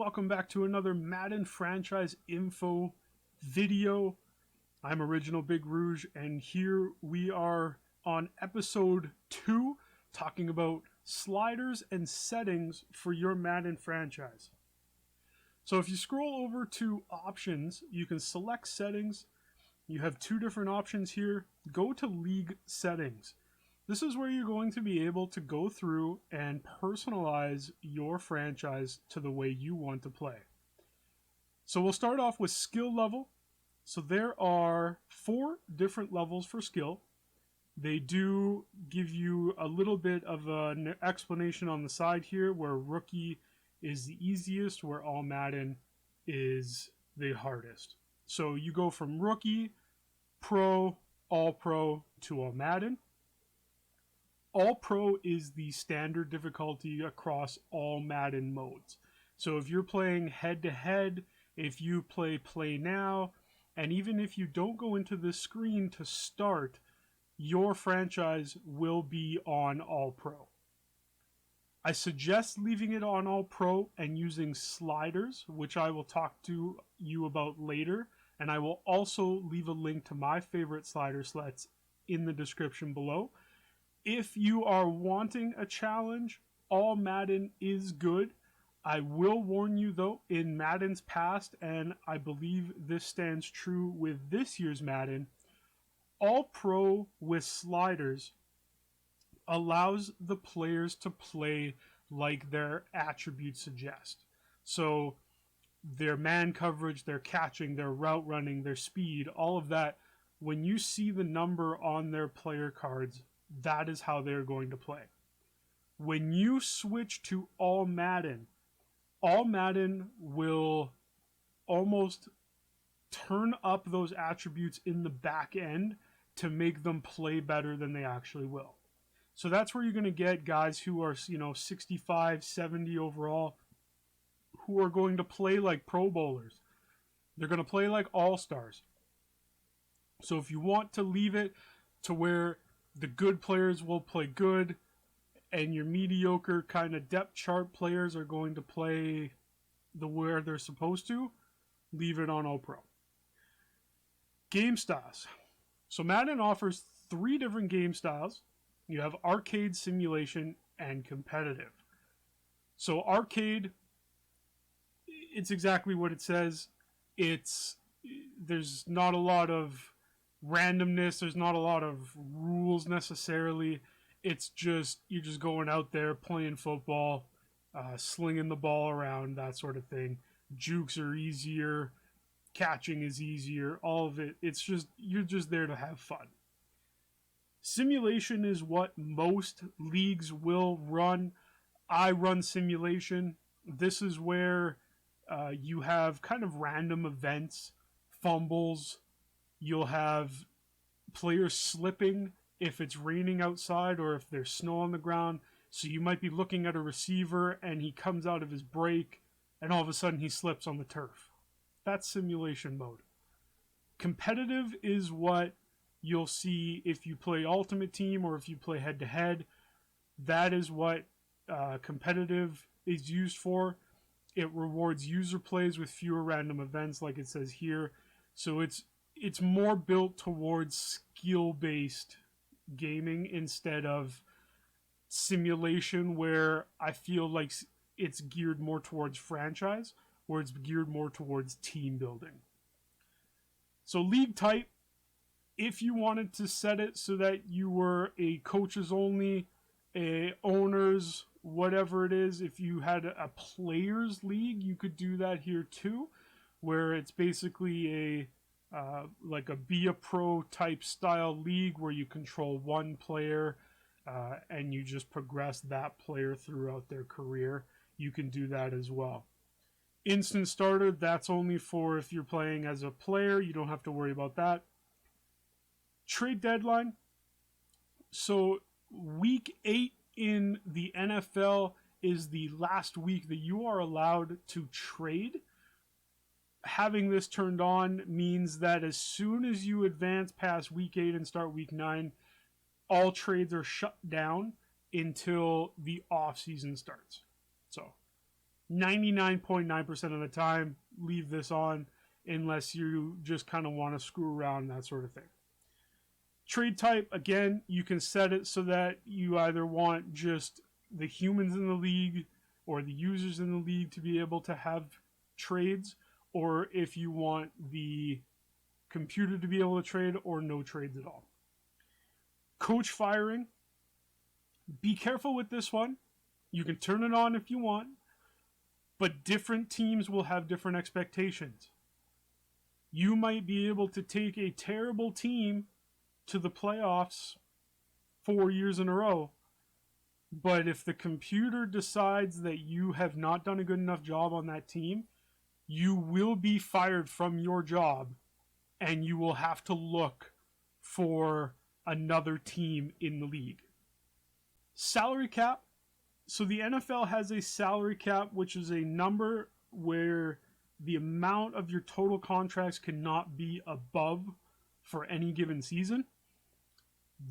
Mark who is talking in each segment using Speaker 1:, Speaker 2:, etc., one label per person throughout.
Speaker 1: welcome back to another Madden franchise info video. I'm Original Big Rouge, and here we are on episode 2, talking about sliders and settings for your Madden franchise. So if you scroll over to options, you can select settings. You have two different options here. Go to league settings. This is where you're going to be able to go through and personalize your franchise to the way you want to play. So we'll start off with skill level. So there are 4 different levels for skill. They do give you a little bit of an explanation on the side here, where rookie is the easiest, where all Madden is the hardest. So you go from rookie, pro, all pro to all Madden. All Pro is the standard difficulty across all Madden modes. So if you're playing head-to-head, if you play now, and even if you don't go into this screen to start, your franchise will be on All Pro. I suggest leaving it on All Pro and using sliders, which I will talk to you about later, and I will also leave a link to my favorite slider sets in the description below. If you are wanting a challenge, all Madden is good. I will warn you though, in Madden's past, and I believe this stands true with this year's Madden, All Pro with sliders allows the players to play like their attributes suggest. So their man coverage, their catching, their route running, their speed, all of that, when you see the number on their player cards, that is how they're going to play. When you switch to all Madden will almost turn up those attributes in the back end to make them play better than they actually will. So that's where you're going to get guys who are, 65, 70 overall, who are going to play like Pro Bowlers. They're going to play like All-Stars. So if you want to leave it to where the good players will play good, and your mediocre kind of depth chart players are going to play where they're supposed to, leave it on All Pro. Game styles. So Madden offers 3 different game styles. You have arcade, simulation, and competitive. So arcade, it's exactly what it says. There's not a lot of randomness, there's not a lot of rules necessarily. It's just, you're just going out there playing football, slinging the ball around, that sort of thing. Jukes are easier, catching is easier, all of it. It's just, you're just there to have fun. Simulation is what most leagues will run. I run simulation. This is where you have kind of random events, fumbles. You'll have players slipping if it's raining outside or if there's snow on the ground. So you might be looking at a receiver and he comes out of his break and all of a sudden he slips on the turf. That's simulation mode. Competitive is what you'll see if you play Ultimate Team or if you play head-to-head. That is what competitive is used for. It rewards user plays with fewer random events, like it says here. So it's more built towards skill-based gaming instead of simulation, where I feel like it's geared more towards franchise, where it's geared more towards team building. So league type, if you wanted to set it so that you were a coaches only, a owners, whatever it is, if you had a players league, you could do that here too, where it's basically like a be a pro type style league where you control one player and you just progress that player throughout their career. You can do that as well. Instant starter, that's only for if you're playing as a player. You don't have to worry about that. Trade deadline. So week 8 in the NFL is the last week that you are allowed to trade. Having this turned on means that as soon as you advance past week 8 and start week 9, all trades are shut down until the off season starts. So 99.9% of the time, leave this on unless you just kind of want to screw around, that sort of thing. Trade type, again, you can set it so that you either want just the humans in the league or the users in the league to be able to have trades, or if you want the computer to be able to trade, or no trades at all. Coach firing, be careful with this one. You can turn it on if you want, but different teams will have different expectations. You might be able to take a terrible team to the playoffs 4 years in a row, but if the computer decides that you have not done a good enough job on that team, you will be fired from your job and you will have to look for another team in the league. Salary cap. So the NFL has a salary cap, which is a number where the amount of your total contracts cannot be above for any given season.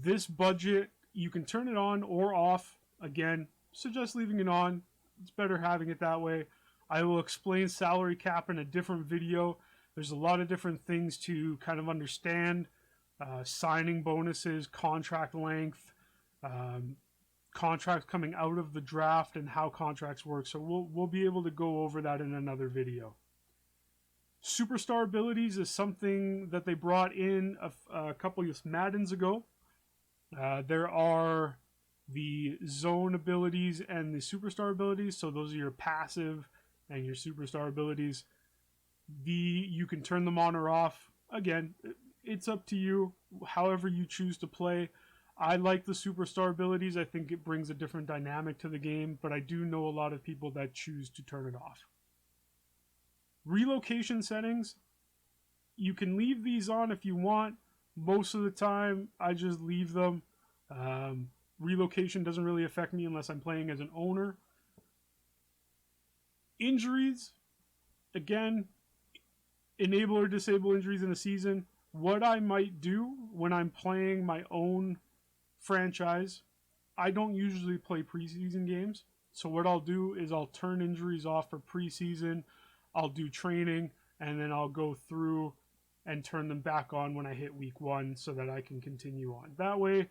Speaker 1: This budget, you can turn it on or off. Again, suggest leaving it on. It's better having it that way. I will explain salary cap in a different video. There's a lot of different things to kind of understand. Signing bonuses, contract length, contracts coming out of the draft, and how contracts work. So we'll be able to go over that in another video. Superstar abilities is something that they brought in a couple of Maddens ago. There are the zone abilities and the superstar abilities. So those are your passive and your superstar abilities. You can turn them on or off. Again, it's up to you, however you choose to play. I like the superstar abilities. I think it brings a different dynamic to the game, but I do know a lot of people that choose to turn it off. Relocation settings, you can leave these on if you want. Most of the time, I just leave them. Relocation doesn't really affect me unless I'm playing as an owner. Injuries, again, enable or disable injuries in a season. What I might do when I'm playing my own franchise, I don't usually play preseason games. So what I'll do is I'll turn injuries off for preseason. I'll do training, and then I'll go through and turn them back on when I hit week 1 so that I can continue on. That way,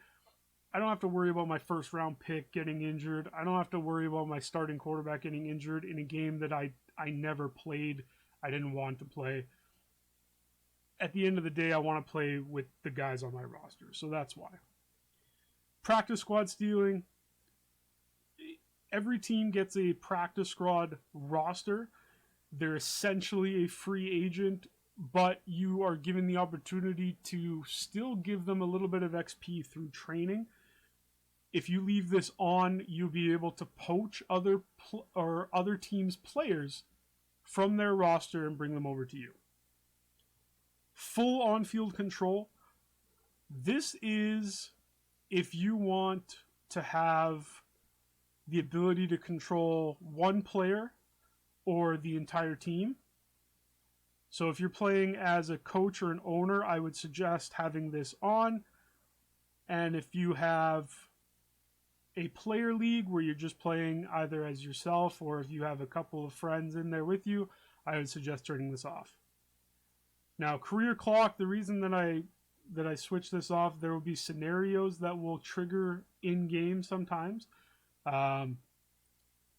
Speaker 1: I don't have to worry about my first round pick getting injured. I don't have to worry about my starting quarterback getting injured in a game that I never played. I didn't want to play. At the end of the day, I want to play with the guys on my roster, so that's why. Practice squad stealing. Every team gets a practice squad roster. They're essentially a free agent, but you are given the opportunity to still give them a little bit of XP through training. If you leave this on, you'll be able to poach other teams' players from their roster and bring them over to you. Full on-field control. This is if you want to have the ability to control one player or the entire team. So if you're playing as a coach or an owner, I would suggest having this on. And if you have a player league where you're just playing either as yourself or if you have a couple of friends in there with you, I would suggest turning this off. Now, career clock, the reason that I switch this off, there will be scenarios that will trigger in-game sometimes.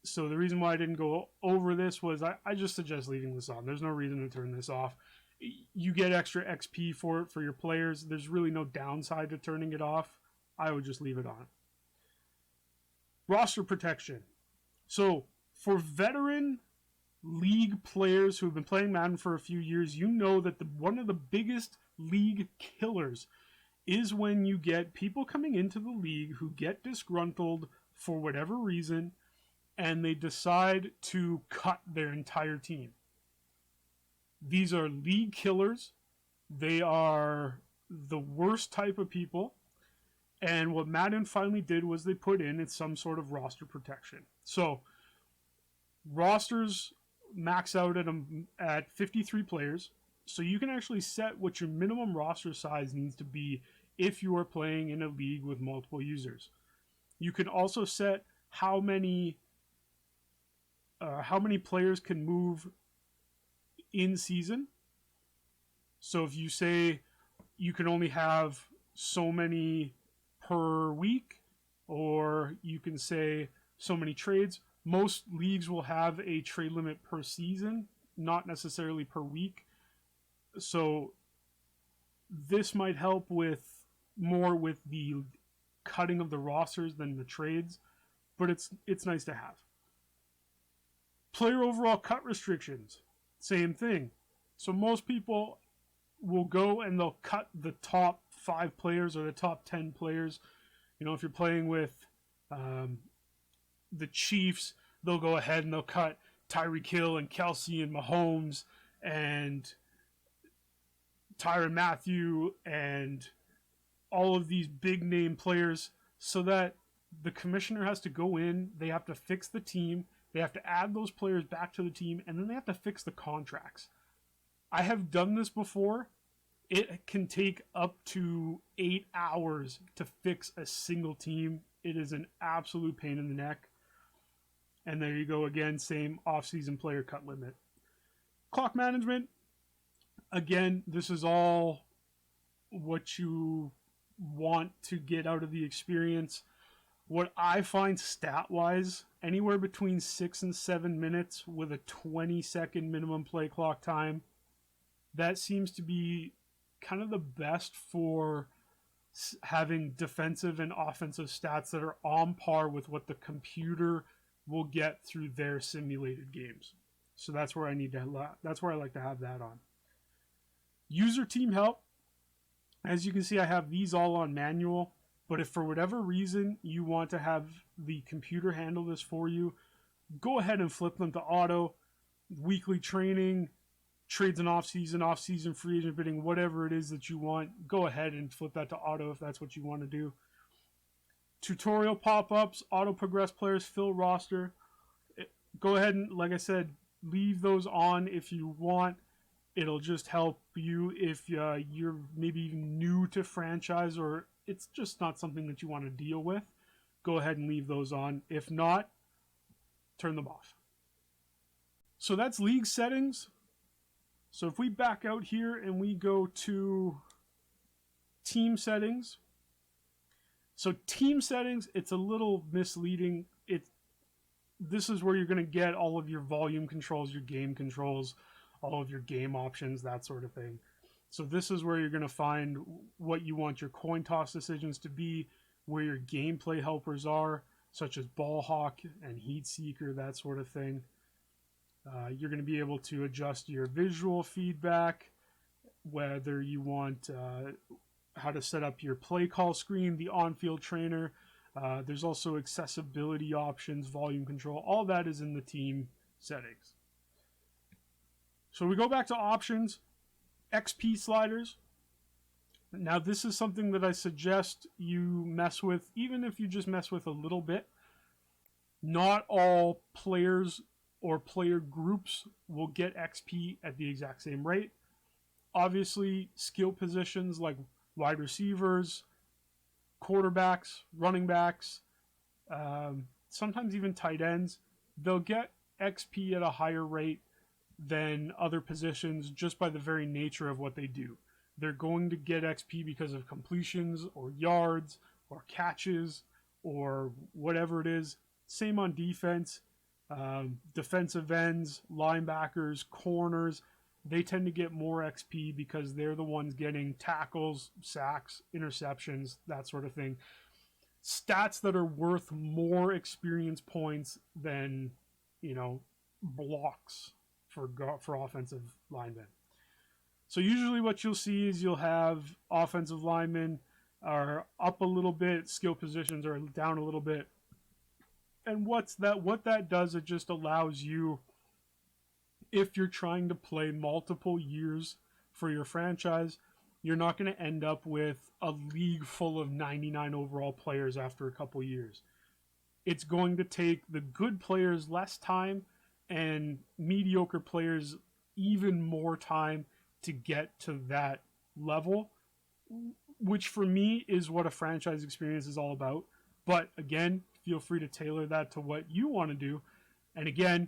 Speaker 1: So the reason why I didn't go over this was I just suggest leaving this on. There's no reason to turn this off. You get extra XP for it for your players. There's really no downside to turning it off. I would just leave it on. Roster protection. So for veteran league players who have been playing Madden for a few years, you know that one of the biggest league killers is when you get people coming into the league who get disgruntled for whatever reason and they decide to cut their entire team. These are league killers. They are the worst type of people. And what Madden finally did was they put in some sort of roster protection. So rosters max out at 53 players. So you can actually set what your minimum roster size needs to be if you are playing in a league with multiple users. You can also set how many how many players can move in season. So if you say you can only have so many per week, or you can say so many trades, most leagues will have a trade limit per season, not necessarily per week. So this might help with more with the cutting of the rosters than the trades, but it's nice to have. Player overall cut restrictions, same thing. So most people will go and they'll cut the top 5 players or the top 10 players. You know, if you're playing with the Chiefs, they'll go ahead and they'll cut Tyreek Hill and Kelsey and Mahomes and Tyrann Mathieu and all of these big name players, so that the commissioner has to go in, they have to fix the team, they have to add those players back to the team, and then they have to fix the contracts. I have done this before. It can take up to 8 hours to fix a single team. It is an absolute pain in the neck. And there you go again, same off-season player cut limit. Clock management, again, this is all what you want to get out of the experience. What I find stat-wise, anywhere between 6 and 7 minutes with a 20-second minimum play clock time, that seems to be kind of the best for having defensive and offensive stats that are on par with what the computer will get through their simulated games. So that's where I like to have that on. User team help. As you can see, I have these all on manual, but if for whatever reason you want to have the computer handle this for you, go ahead and flip them to auto. Weekly training, trades and off-season free agent bidding, whatever it is that you want, go ahead and flip that to auto if that's what you want to do. Tutorial pop-ups, auto progress players, fill roster. Go ahead and, like I said, leave those on if you want. It'll just help you if you're maybe new to franchise or it's just not something that you want to deal with. Go ahead and leave those on. If not, turn them off. So that's league settings. So if we back out here and we go to team settings. So team settings, it's a little misleading. This is where you're going to get all of your volume controls, your game controls, all of your game options, that sort of thing. So this is where you're going to find what you want your coin toss decisions to be, where your gameplay helpers are, such as ball hawk and heat seeker, that sort of thing. You're going to be able to adjust your visual feedback, whether you want how to set up your play call screen, the on-field trainer. There's also accessibility options, volume control. All that is in the team settings. So we go back to options, XP sliders. Now this is something that I suggest you mess with, even if you just mess with a little bit. Not all players or player groups will get XP at the exact same rate. Obviously, skill positions like wide receivers, quarterbacks, running backs, sometimes even tight ends, they'll get XP at a higher rate than other positions just by the very nature of what they do. They're going to get XP because of completions or yards or catches or whatever it is. Same on defense. Defensive ends, linebackers, corners, they tend to get more XP because they're the ones getting tackles, sacks, interceptions, that sort of thing. Stats that are worth more experience points than, blocks for offensive linemen. So usually what you'll see is you'll have offensive linemen are up a little bit, skill positions are down a little bit. And what that does, it just allows you, if you're trying to play multiple years for your franchise, you're not going to end up with a league full of 99 overall players after a couple years. It's going to take the good players less time and mediocre players even more time to get to that level, which for me is what a franchise experience is all about. But again, feel free to tailor that to what you want to do. And again,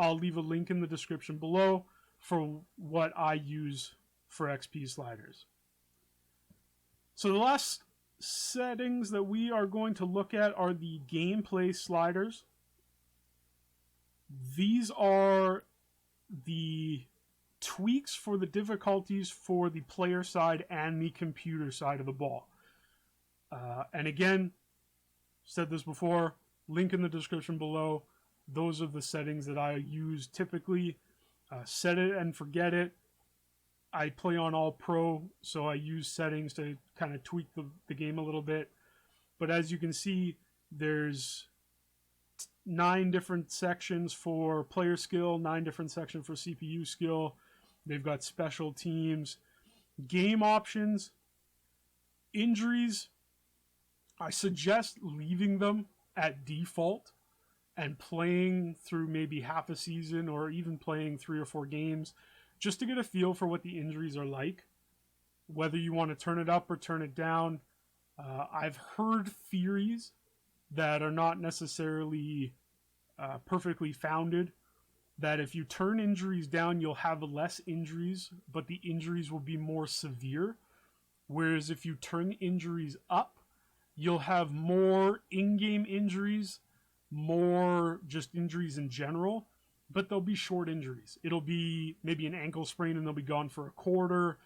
Speaker 1: I'll leave a link in the description below for what I use for XP sliders. So the last settings that we are going to look at are the gameplay sliders. These are the tweaks for the difficulties for the player side and the computer side of the ball. And again, said this before, link in the description below. Those are the settings that I use typically. Set it and forget it. I play on all pro, so I use settings to kind of tweak the game a little bit. But as you can see, there's 9 different sections for player skill, 9 different sections for CPU skill. They've got special teams, game options, injuries. I suggest leaving them at default and playing through maybe half a season or even playing 3 or 4 games just to get a feel for what the injuries are like, whether you want to turn it up or turn it down. I've heard theories that are not necessarily perfectly founded, that if you turn injuries down, you'll have less injuries, but the injuries will be more severe. Whereas if you turn injuries up, you'll have more in-game injuries, more just injuries in general, but they'll be short injuries. It'll be maybe an ankle sprain and they'll be gone for a quarter.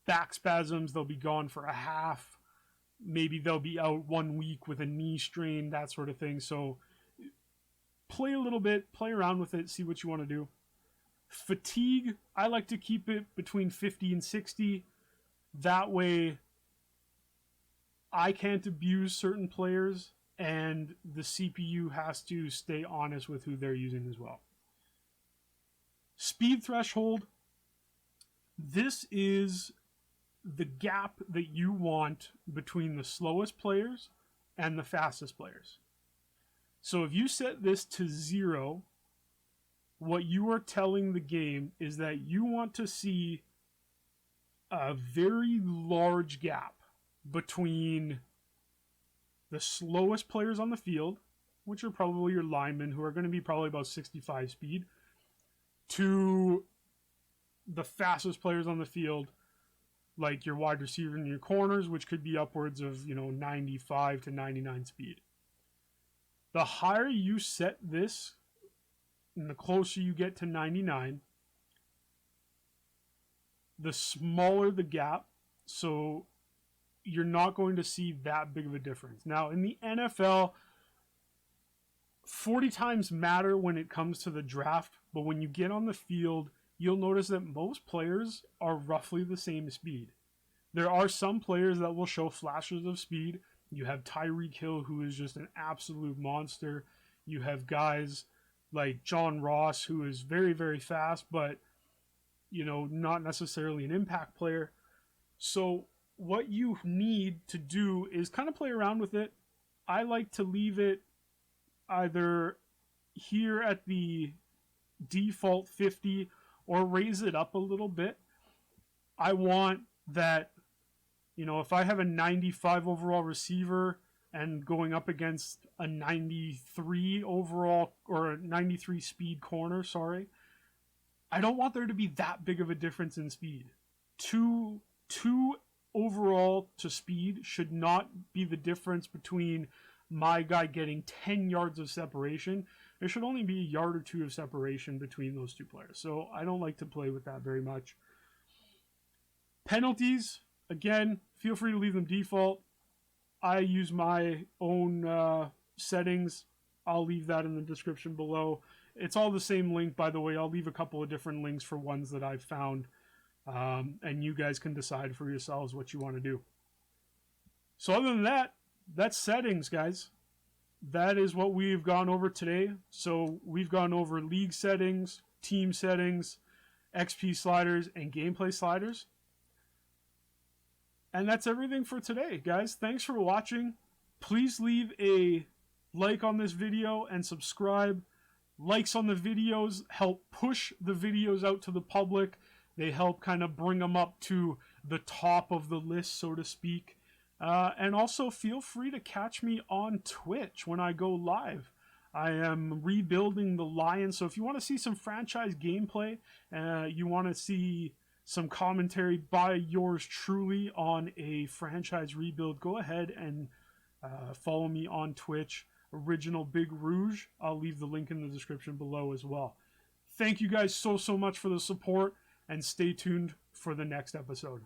Speaker 1: Back spasms, they'll be gone for a half. Maybe they'll be out 1 week with a knee strain, that sort of thing. So play a little bit, play around with it, see what you want to do. Fatigue, I like to keep it between 50 and 60. That way I can't abuse certain players and the CPU has to stay honest with who they're using as well. Speed threshold, this is the gap that you want between the slowest players and the fastest players. So if you set this to 0, what you are telling the game is that you want to see a very large gap between the slowest players on the field, which are probably your linemen, who are going to be probably about 65 speed, to the fastest players on the field, like your wide receiver and your corners, which could be upwards of 95 to 99 speed. The higher you set this, and the closer you get to 99, the smaller the gap, so you're not going to see that big of a difference. Now, in the NFL, 40 times matter when it comes to the draft, but when you get on the field, you'll notice that most players are roughly the same speed. There are some players that will show flashes of speed. You have Tyreek Hill, who is just an absolute monster. You have guys like John Ross, who is very, very fast, but not necessarily an impact player. So what you need to do is kind of play around with it. I like to leave it either here at the default 50 or raise it up a little bit. I want that, if I have a 95 overall receiver and going up against a 93 overall or a 93 speed corner, I don't want there to be that big of a difference in speed. Two overall to speed should not be the difference between my guy getting 10 yards of separation. There should only be a yard or 2 of separation between those 2 players. So I don't like to play with that very much. Penalties, again, feel free to leave them default. I use my own settings. I'll leave that in the description below. It's all the same link, by the way. I'll leave a couple of different links for ones that I've found. And you guys can decide for yourselves what you want to do. So other than that, that's settings, guys. That is what we've gone over today. So we've gone over league settings, team settings, XP sliders, and gameplay sliders. And that's everything for today, guys. Thanks for watching. Please leave a like on this video and subscribe. Likes on the videos help push the videos out to the public. They help kind of bring them up to the top of the list, so to speak. And also feel free to catch me on Twitch when I go live. I am rebuilding the Lions. So if you want to see some franchise gameplay, you want to see some commentary by yours truly on a franchise rebuild, go ahead and follow me on Twitch, Original Big Rouge. I'll leave the link in the description below as well. Thank you guys so much for the support, and stay tuned for the next episode.